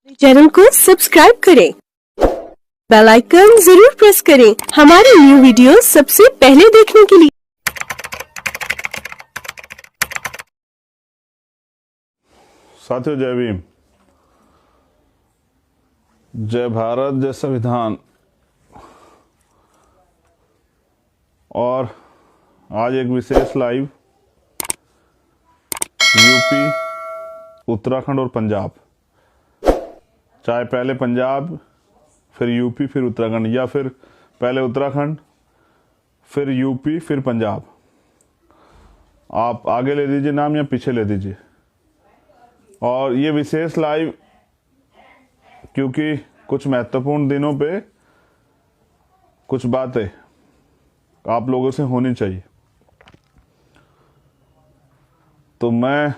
Channel को subscribe करें, bell icon जरूर प्रेस करें हमारी न्यू वीडियो सबसे पहले देखने के लिए। साथियों, जय भीम, जय भारत, जय संविधान। और आज एक विशेष लाइव यूपी, उत्तराखंड और पंजाब, चाहे पहले पंजाब फिर यूपी फिर उत्तराखंड, या फिर पहले उत्तराखंड फिर यूपी फिर पंजाब, आप आगे ले दीजिए नाम या पीछे ले दीजिए। और ये विशेष लाइव क्योंकि कुछ महत्वपूर्ण दिनों पे कुछ बातें आप लोगों से होनी चाहिए, तो मैं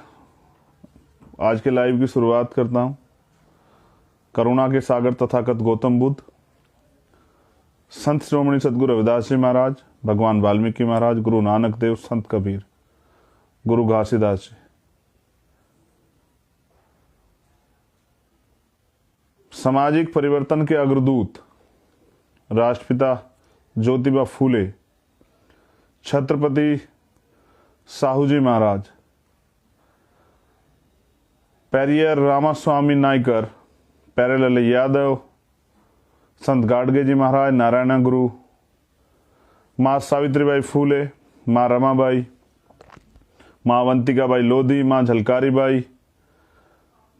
आज के लाइव की शुरुआत करता हूं। करुणा के सागर तथागत गौतम बुद्ध, संत श्रोमणी सदगुरु रविदास जी महाराज, भगवान वाल्मीकि महाराज, गुरु नानक देव, संत कबीर, गुरु घासीदास जी, सामाजिक परिवर्तन के अग्रदूत राष्ट्रपिता ज्योतिबा फूले, छत्रपति साहू जी महाराज, पेरियर रामास्वामी नायकर, प्यारेलाल यादव, संत गाडगे जी महाराज, नारायण गुरु, माँ सावित्रीबाई फूले, माँ रमाबाई, माँ अवंतिकाबाई लोधी, माँ झलकारी बाई,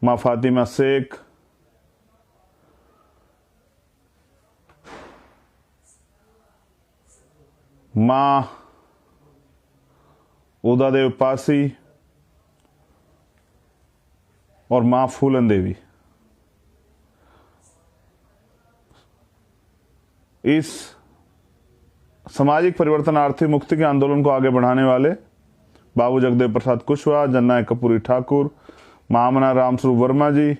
माँ फातिमा शेख, माँ उदादेव पासी और माँ फूलन देवी। इस सामाजिक परिवर्तन आर्थिक मुक्ति के आंदोलन को आगे बढ़ाने वाले बाबू जगदेव प्रसाद कुशवाहा, जननायक कपूरी ठाकुर, महामना रामस्वरूप वर्मा जी,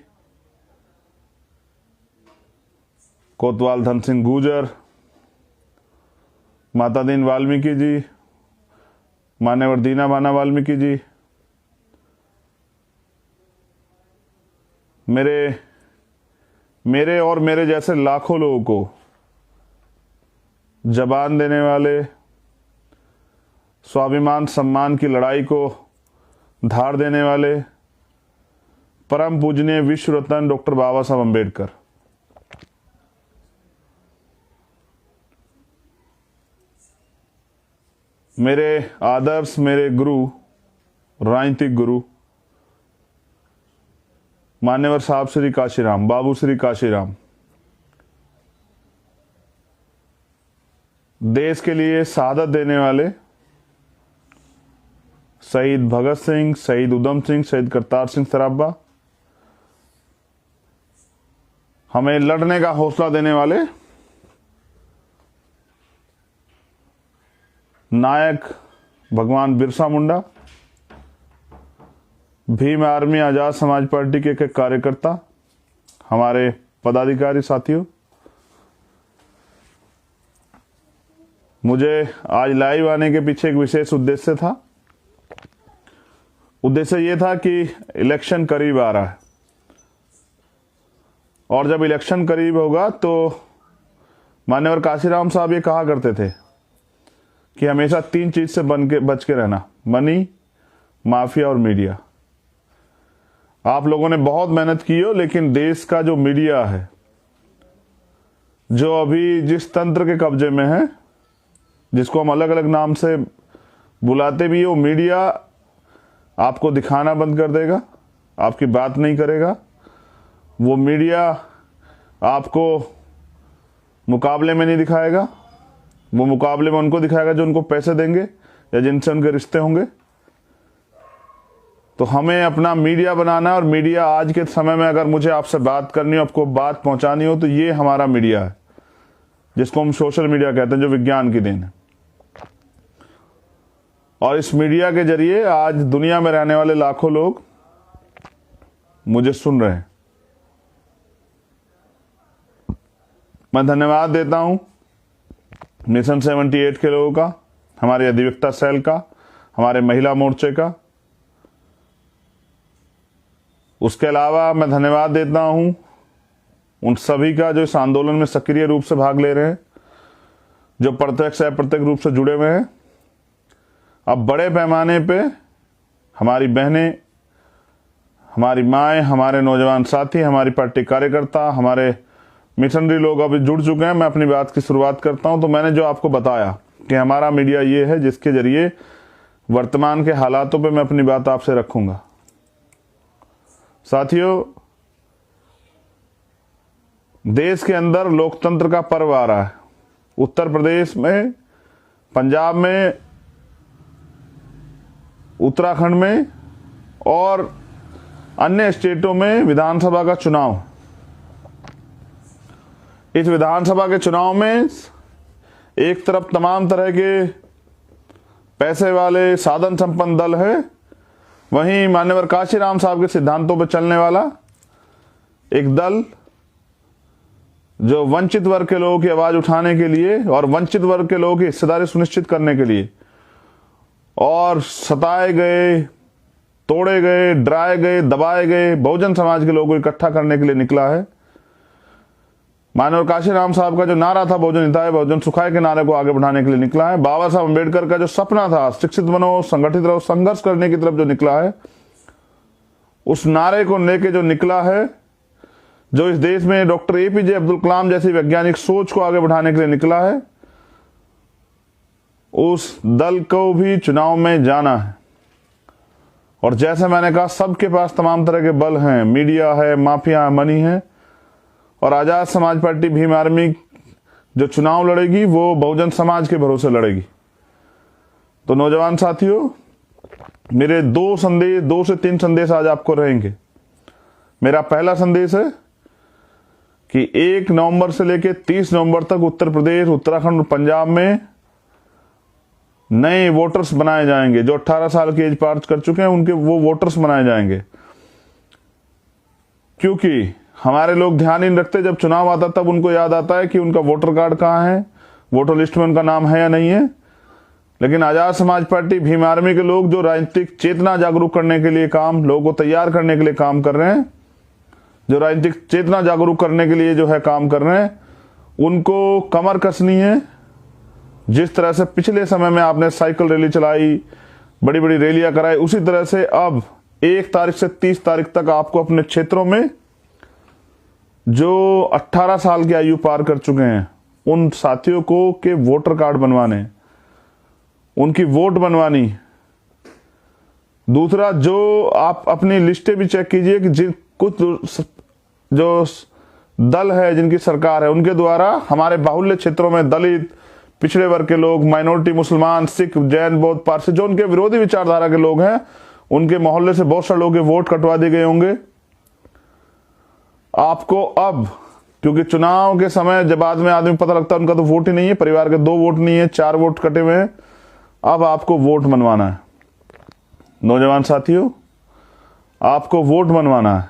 कोतवाल धन सिंह गुर्जर, माता दीन वाल्मीकि जी, मान्यवर दीना बाना वाल्मीकि जी, मेरे और मेरे जैसे लाखों लोगों को जबान देने वाले, स्वाभिमान सम्मान की लड़ाई को धार देने वाले परम पूजनीय विश्व रत्न डॉक्टर बाबा साहब अम्बेडकर, मेरे आदर्श, मेरे गुरु, राजनीतिक गुरु मान्यवर साहब श्री काशीराम, बाबू श्री काशीराम, देश के लिए शहादत देने वाले शहीद भगत सिंह, शहीद उधम सिंह, शहीद करतार सिंह सराभा, हमें लड़ने का हौसला देने वाले नायक भगवान बिरसा मुंडा, भीम आर्मी आजाद समाज पार्टी के कार्यकर्ता, हमारे पदाधिकारी साथियों, मुझे आज लाइव आने के पीछे एक विशेष उद्देश्य था। उद्देश्य ये था कि इलेक्शन करीब आ रहा है, और जब इलेक्शन करीब होगा तो मान्यवर काशीराम साहब ये कहा करते थे कि हमेशा तीन चीज से बच के रहना, मनी, माफिया और मीडिया। आप लोगों ने बहुत मेहनत की हो, लेकिन देश का जो मीडिया है, जो अभी जिस तंत्र के कब्जे में है, जिसको हम अलग अलग नाम से बुलाते भी है, वो मीडिया आपको दिखाना बंद कर देगा, आपकी बात नहीं करेगा। वो मीडिया आपको मुकाबले में नहीं दिखाएगा, वो मुकाबले में उनको दिखाएगा जो उनको पैसे देंगे या जिनसे उनके रिश्ते होंगे। तो हमें अपना मीडिया बनाना है, और मीडिया आज के समय में अगर मुझे आपसे बात करनी हो, आपको बात पहुंचानी हो, तो ये हमारा मीडिया है, जिसको हम सोशल मीडिया कहते हैं, जो विज्ञान की देन है। और इस मीडिया के जरिए आज दुनिया में रहने वाले लाखों लोग मुझे सुन रहे हैं। मैं धन्यवाद देता हूं मिशन 78 के लोगों का, हमारे अधिवक्ता सेल का, हमारे महिला मोर्चे का, उसके अलावा मैं धन्यवाद देता हूं उन सभी का जो इस आंदोलन में सक्रिय रूप से भाग ले रहे हैं, जो प्रत्यक्ष या अप्रत्यक्ष रूप से जुड़े हुए हैं। अब बड़े पैमाने पे हमारी बहनें, हमारी माएँ, हमारे नौजवान साथी, हमारी पार्टी कार्यकर्ता, हमारे मिशनरी लोग अभी जुड़ चुके हैं। मैं अपनी बात की शुरुआत करता हूं। तो मैंने जो आपको बताया कि हमारा मीडिया ये है जिसके जरिए वर्तमान के हालातों पे मैं अपनी बात आपसे रखूंगा। साथियों, देश के अंदर लोकतंत्र का पर्व आ रहा है। उत्तर प्रदेश में, पंजाब में, उत्तराखंड में और अन्य स्टेटों में विधानसभा का चुनाव। इस विधानसभा के चुनाव में एक तरफ तमाम तरह के पैसे वाले साधन संपन्न दल है, वहीं मान्यवर काशीराम साहब के सिद्धांतों पर चलने वाला एक दल जो वंचित वर्ग के लोगों की आवाज उठाने के लिए और वंचित वर्ग के लोगों की हिस्सेदारी सुनिश्चित करने के लिए और सताए गए, तोड़े गए, डराए गए, दबाए गए बहुजन समाज के लोगों को इकट्ठा करने के लिए निकला है। मानव काशीराम साहब का जो नारा था, बहुजन हिताय बहुजन सुखाय के नारे को आगे बढ़ाने के लिए निकला है। बाबा साहब अम्बेडकर का जो सपना था, शिक्षित बनो, संगठित रहो, संघर्ष करने की तरफ जो निकला है, उस नारे को लेके जो निकला है, जो इस देश में डॉक्टर एपीजे अब्दुल कलाम जैसी वैज्ञानिक सोच को आगे बढ़ाने के लिए निकला है, उस दल को भी चुनाव में जाना है। और जैसे मैंने कहा, सबके पास तमाम तरह के बल हैं, मीडिया है, माफिया, मनी है। और आजाद समाज पार्टी भीम आर्मी जो चुनाव लड़ेगी वो बहुजन समाज के भरोसे लड़ेगी। तो नौजवान साथियों, मेरे दो से तीन संदेश आज आपको रहेंगे। मेरा पहला संदेश है कि 1 नवंबर से लेकर 30 नवंबर तक उत्तर प्रदेश, उत्तराखंड और पंजाब में नए वोटर्स बनाए जाएंगे। जो 18 साल की एज पार कर चुके हैं उनके वो वोटर्स बनाए जाएंगे, क्योंकि हमारे लोग ध्यान ही नहीं रखते। जब चुनाव आता तब उनको याद आता है कि उनका वोटर कार्ड कहाँ है, वोटर लिस्ट में उनका नाम है या नहीं है। लेकिन आजाद समाज पार्टी भीम आर्मी के लोग जो राजनीतिक चेतना जागरूक करने के लिए काम, लोगों को तैयार करने के लिए काम कर रहे हैं, जो राजनीतिक चेतना जागरूक करने के लिए जो है काम कर रहे हैं, उनको कमर कसनी है। जिस तरह से पिछले समय में आपने साइकिल रैली चलाई, बड़ी बड़ी रैलियां कराई, उसी तरह से अब 1 तारीख से 30 तारीख तक आपको अपने क्षेत्रों में जो 18 साल की आयु पार कर चुके हैं उन साथियों को के वोटर कार्ड बनवाने, उनकी वोट बनवानी। दूसरा, जो आप अपनी लिस्टें भी चेक कीजिए कि जिन कुछ जो दल है, जिनकी सरकार है, उनके द्वारा हमारे बाहुल्य क्षेत्रों में दलित, पिछड़े वर्ग के लोग, माइनॉरिटी, मुसलमान, सिख, जैन, बौद्ध, पारसी, जो उनके विरोधी विचारधारा के लोग हैं, उनके मोहल्ले से बहुत सारे लोगों के वोट कटवा दिए गए होंगे। आपको अब, क्योंकि चुनाव के समय जब बाद में आदमी पता लगता है उनका तो वोट ही नहीं है, परिवार के 2 वोट नहीं है, 4 वोट कटे हुए हैं, अब आपको वोट बनवाना है। नौजवान साथियों, आपको वोट बनवाना है।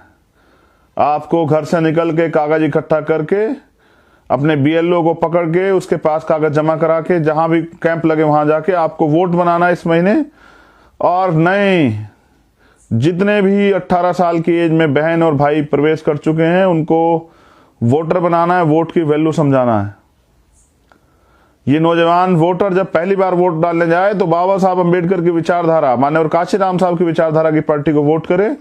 आपको घर से निकल के कागज इकट्ठा करके अपने बीएलओ को पकड़ के उसके पास कागज जमा करा के जहां भी कैंप लगे वहां जाके आपको वोट बनाना है इस महीने। और नए जितने भी 18 साल की एज में बहन और भाई प्रवेश कर चुके हैं उनको वोटर बनाना है, वोट की वैल्यू समझाना है। ये नौजवान वोटर जब पहली बार वोट डालने जाए तो बाबा साहब अम्बेडकर की विचारधारा, माननीय काशीराम साहब की विचारधारा की पार्टी को वोट करे।